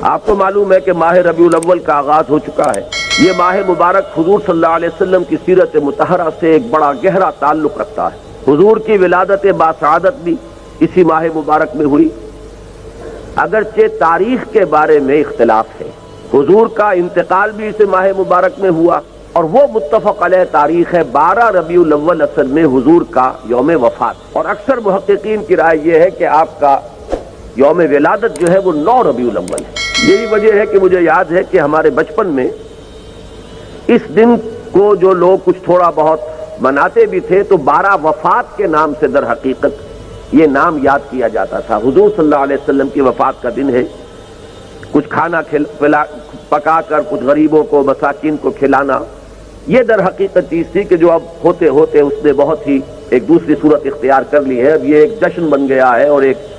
آپ کو معلوم ہے کہ ماہ ربیع الاول کا آغاز ہو چکا ہے۔ یہ ماہ مبارک حضور صلی اللہ علیہ وسلم کی سیرت مطہرہ سے ایک بڑا گہرا تعلق رکھتا ہے۔ حضور کی ولادت باسعادت بھی اسی ماہ مبارک میں ہوئی، اگرچہ تاریخ کے بارے میں اختلاف ہے۔ حضور کا انتقال بھی اس ماہ مبارک میں ہوا، اور وہ متفق علیہ تاریخ ہے 12 ربیع الاول اصل میں حضور کا یوم وفات، اور اکثر محققین کی رائے یہ ہے کہ آپ کا یوم ولادت جو ہے وہ 9 ربیع الاول ہے۔ یہی وجہ ہے کہ مجھے یاد ہے کہ ہمارے بچپن میں اس دن کو جو لوگ کچھ تھوڑا بہت مناتے بھی تھے تو 12 وفات کے نام سے در حقیقت یہ نام یاد کیا جاتا تھا۔ حضور صلی اللہ علیہ وسلم کی وفات کا دن ہے، کچھ کھانا پکا کر کچھ غریبوں کو مساکین کو کھلانا، یہ در حقیقت چیز تھی کہ جو اب ہوتے ہوتے اس نے بہت ہی ایک دوسری صورت اختیار کر لی ہے۔ اب یہ ایک جشن بن گیا ہے اور ایک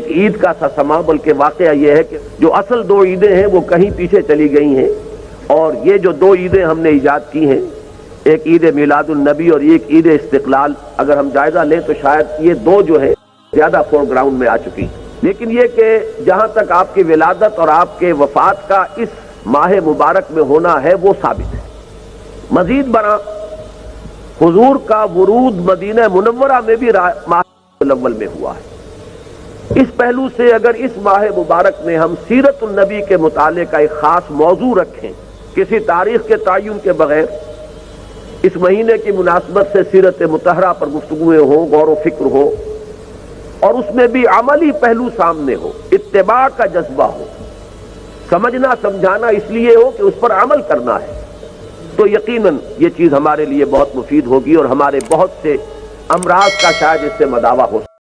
عید کا سا سما، بلکہ واقعہ یہ ہے کہ جو اصل 2 عیدیں ہیں وہ کہیں پیچھے چلی گئی ہیں، اور یہ جو 2 عیدیں ہم نے ایجاد کی ہیں، ایک عید میلاد النبی اور ایک عید استقلال، اگر ہم جائزہ لیں تو شاید یہ 2 جو ہے زیادہ فور گراؤنڈ میں آ چکی۔ لیکن یہ کہ جہاں تک آپ کی ولادت اور آپ کے وفات کا اس ماہ مبارک میں ہونا ہے وہ ثابت ہے۔ مزید برآں حضور کا ورود مدینہ منورہ میں بھی ماہ الاول میں ہوا ہے۔ اس پہلو سے اگر اس ماہ مبارک میں ہم سیرت النبی کے مطالعے کا ایک خاص موضوع رکھیں، کسی تاریخ کے تعین کے بغیر اس مہینے کی مناسبت سے سیرت مطہرہ پر گفتگویں ہوں، غور و فکر ہو، اور اس میں بھی عملی پہلو سامنے ہو، اتباع کا جذبہ ہو، سمجھنا سمجھانا اس لیے ہو کہ اس پر عمل کرنا ہے، تو یقیناً یہ چیز ہمارے لیے بہت مفید ہوگی اور ہمارے بہت سے امراض کا شاید اس سے مداوع ہو۔